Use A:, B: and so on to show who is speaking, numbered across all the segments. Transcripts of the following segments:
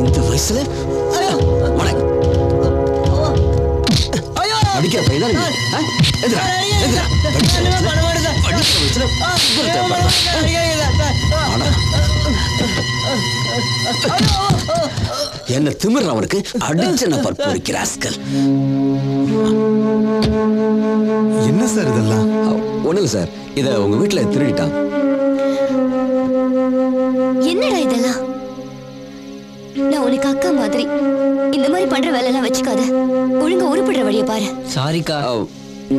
A: இந்த வயசுல அடிக்கிற பையனா என்ன திமிர் அவருக்கு அடிச்சன பற்பொறிக்கிற ராஸ்கல்.
B: என்ன சார் இதெல்லாம்?
A: ஒண்ணு இல்ல சார், இத உங்க வீட்டுல திருடிட்டான்.
C: என்னடா இதெல்லாம்? நான் உனக்கு அக்கா மாதிரி. இந்த மாதிரி பண்ற வேலை எல்லாம் வச்சுக்காத. ஒழுங்கா உருப்படுற வழியை பாரு.
A: சாரிக்கா,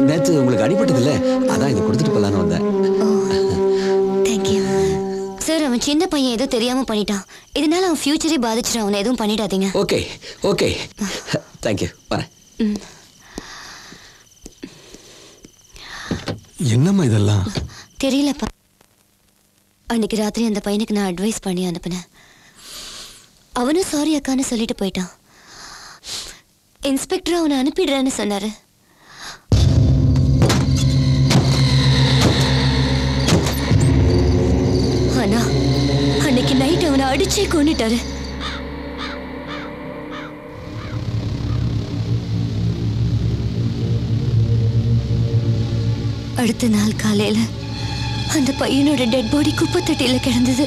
A: நேத்து உங்களுக்கு அடிபட்டது இல்ல, அதான் இதை கொடுத்துட்டு போலான்னு வந்தேன்.
C: Thank you sir. அவன் சின்ன பையன் ஏதோ தெரியாம பண்ணிட்டான். இதனால அவன் ஃபியூச்சரே பாதிச்சிடும். அவனை எதுவும் பண்ணிடாதீங்க.
A: Okay okay, thank you. வரேன்.
B: என்னம்மா இதெல்லாம்?
C: தெரியலப்பா. அன்னைக்கு ராத்திரி அந்த பையனுக்கு நான் அட்வைஸ் பண்ணி அனுப்பினேன். அவனும் சாரி அக்கான்னு சொல்லிட்டு போயிட்டான். இன்ஸ்பெக்டர் அவனை அனுப்பிடுறேன்னு சொன்னாரு. ஆனா அன்னைக்கு நைட் அவனை அடிச்சே கொன்னுட்டாரு. அடுத்த நாள் காலையில அந்த பையனோட டெட் பாடி குப்பத்தட்டியில கிடந்தது.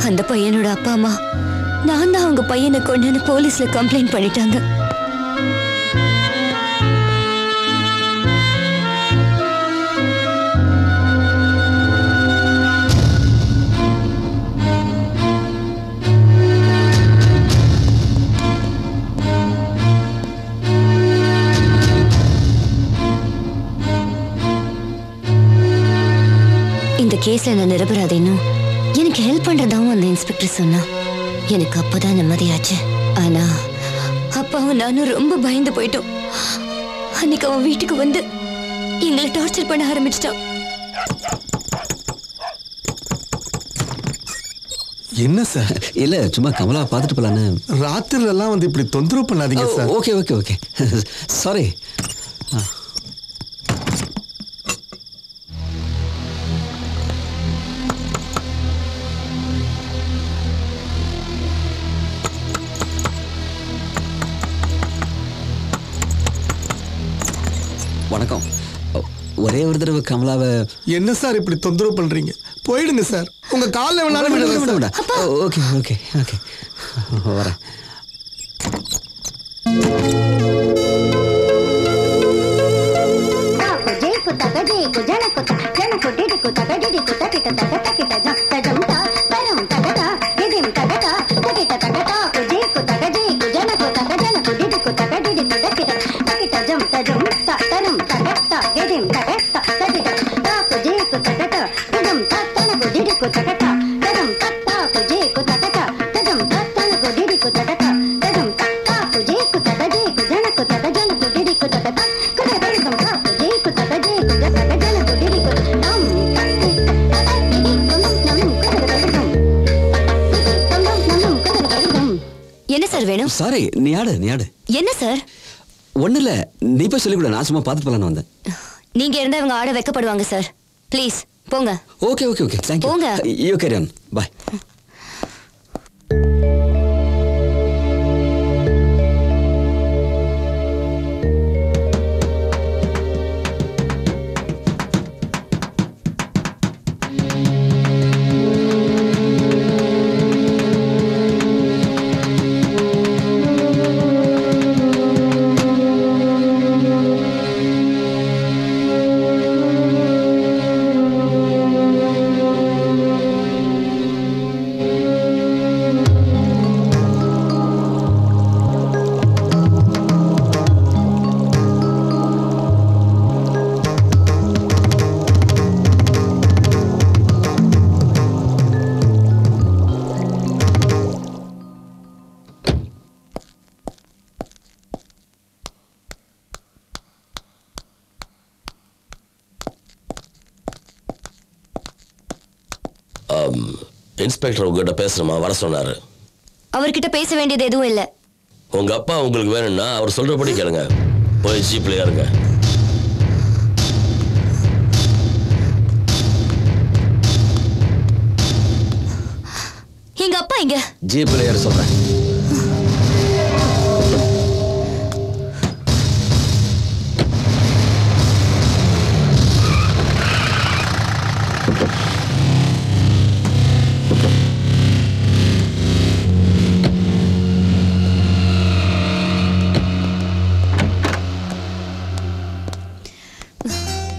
C: அந்த பையனோட அப்பா அம்மா நான் தான் அவங்க பையனை கொண்டு போலீஸ்ல கம்ப்ளைண்ட் பண்ணிட்டாங்க. இந்த கேஸ்ல நான் நிரபராதின்னு எனக்கு ஹெல்ப் பண்றதாவும் அந்த இன்ஸ்பெக்டர் சொன்னா. எனக்கு அப்பதான் நிம்மதியாச்சு. ஆனா அப்பாவும் நானும் ரொம்ப பயந்து போயிட்டோம். அன்னைக்கு அவன் வீட்டுக்கு வந்து எங்களை டார்ச்சர் பண்ண ஆரம்பிச்சிட்டான்.
B: என்ன சார்?
A: இல்ல சும்மா கமலா பார்த்துட்டு போலான்னு.
B: ராத்திரில எல்லாம் வந்து இப்படி தொந்தரவு பண்ணாதீங்க sir.
A: Okay okay okay, sorry. வணக்கம். ஒரே ஒரு தடவை கமலாவை.
B: என்ன சார் இப்படி தொந்தரவு பண்றீங்க? போயிடுங்க சார். உங்க காலில் வேணாலும்.
A: ஓகே ஓகே ஓகே, வரேன். சாரி, நீ ஆடு நீ ஆடு.
C: என்ன சார்?
A: ஒண்ணு இல்ல, நீ போய் சொல்லிக் கொடு, நான் சும்மா பார்த்து போலான்னு வந்தேன்.
C: நீங்க இருந்தா இவங்க ஆட வைக்கப்படுவாங்க சார். ப்ளீஸ் போங்க.
A: Okay okay okay, thank you.
C: போங்க.
A: You carry on, bye.
D: Inspector உங்ககிட்ட பேசணுமா வர சொன்னாரு.
C: அவர்கிட்ட பேச வேண்டியது எதுவும் இல்ல.
D: உங்க அப்பா உங்களுக்கு வேணும்னா அவர் சொல்றபடி கேளுங்க. போய் ஜீப்ல ஏறுங்க.
C: எங்க அப்பா எங்க?
A: ஜீப்ல ஏற சொல்றேன்.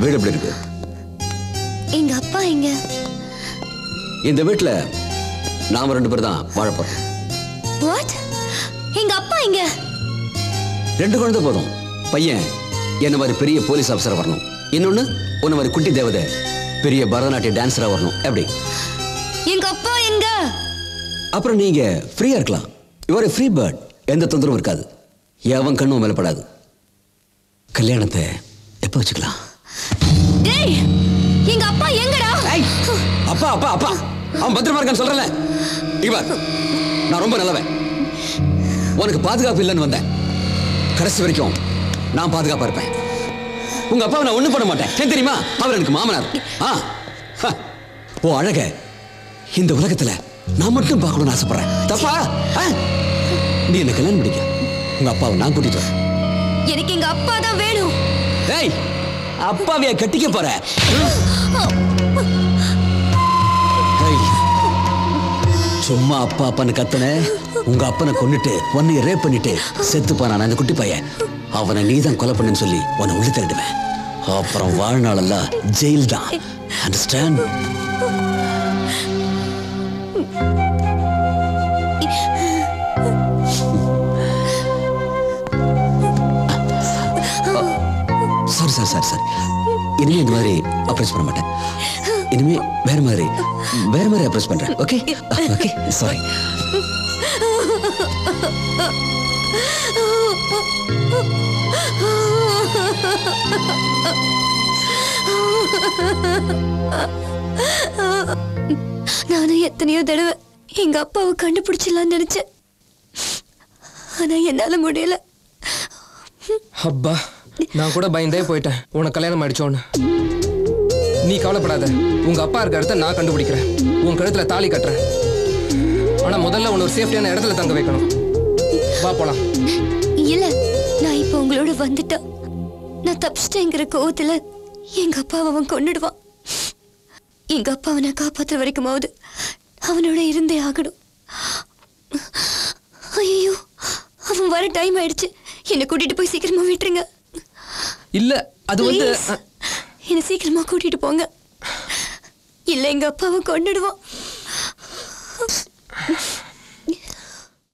A: வீடு எப்படி இருக்கு?
C: எங்க அப்பா எங்க?
A: இந்த வீட்டுல நாம 2 பேர் தான் வாழ போறோம்.
C: வாட்? எங்க அப்பா எங்க?
A: 2 குழந்தை போதும். பையன் என்ன மாதிரி பெரிய போலீஸ் ஆபீசர் வரணும், இன்னொன்னு உன்ன மாதிரி குட்டி தேவதை பெரிய பரதநாட்டிய டான்ஸரா வரணும். எப்படி?
C: எங்க அப்பா எங்க?
A: அப்புறம் நீங்க ஃப்ரீயா இருக்கலாம். Your free bird. எந்த தொந்தரவும் இருக்காது. எவன் கண்ணும் மேலப்படாது. கல்யாணத்தை எப்ப வச்சுக்கலாம்?
C: டேய், எங்க அப்பா எங்கடா?
A: அப்பா அப்பா அப்பா அவன் பத்திரமா இருக்கான்னு சொல்றல. இவர் நான் ரொம்ப நல்லவன். உனக்கு பாதுகாப்பு இல்லைன்னு வந்தேன். கடைசி வரைக்கும் நான் பாதுகாப்பா இருப்பேன். உங்க அப்பாவை நான் ஒண்ணும் பண்ண மாட்டேன். ஏன் தெரியுமா? அவர் எனக்கு மாமனார். ஓ அழக இந்த உலகத்துல நான் மட்டும் பார்க்கணும்னு ஆசைப்படுறேன். தப்பா? நீ என்ன கல்யாணம் பண்ணிக்க. உங்க அப்பாவை நான் கூட்டிட்டு வரேன்.
C: எனக்கு எங்க அப்பா தான் வேணும்.
A: டேய், அப்பாவைய கட்டிக்க போற? சும்மா அப்பா அப்பான்னு கத்தன. உங்க அப்பனை கொன்னுட்டு உன்னைய ரேப் பண்ணிட்டு செத்து போனான் அந்த குட்டி பையன். அவனை நீதான் கொலை பண்ணுன்னு சொல்லி உன்னை உள்ள தள்ளிடுவேன். அப்புறம் வாழ்நாளெல்லாம் ஜெயில் தான். அண்டர்ஸ்டாண்ட்? சாரி. இனிமே இந்த மாதிரி அப்ரோச் பண்ண மாட்டேன். இனிமே வேற மாதிரி அப்ரோச் பண்றேன். Okay okay sorry.
C: நானும் எத்தனையோ தடவை எங்க அப்பாவை கண்டுபிடிச்சிடலாம்னு நினைச்சேன். ஆனா என்னால முடியல.
E: அப்பா, நான் கூட பயந்தே போயிட்டேன் உனக்கு கல்யாணம் ஆயிடுச்சோன்னு. நீ கவலைப்படாத, உங்க அப்பா இருக்க இடத்த நான் கண்டுபிடிக்கிறேன். உன் கழுத்துல தாலி கட்டுறேன். ஆனா முதல்ல உன்னை ஒரு சேஃப்டியான இடத்துல தங்க வைக்கணும். வா போலாம்.
C: இல்ல, நான் இப்ப உங்களோட வந்துட்டேன். நான் தப்பிச்சிட்டேங்கிற கோவத்துல எங்க அப்பாவை அவன் கொன்னுடுவான். எங்க அப்பாவை நான் காப்பாத்துற வரைக்குமாவது அவனோட இருந்தே ஆகணும். ஐயோ, அவன் வர டைம் ஆயிடுச்சு. என்னை கூட்டிட்டு போய் சீக்கிரமா விட்டுருங்க.
E: இல்ல, அது வந்து
C: என்ன சீக்கிரமா கூட்டிட்டு போங்க. இல்ல எங்க அப்பாவை கொன்னுடுவான்.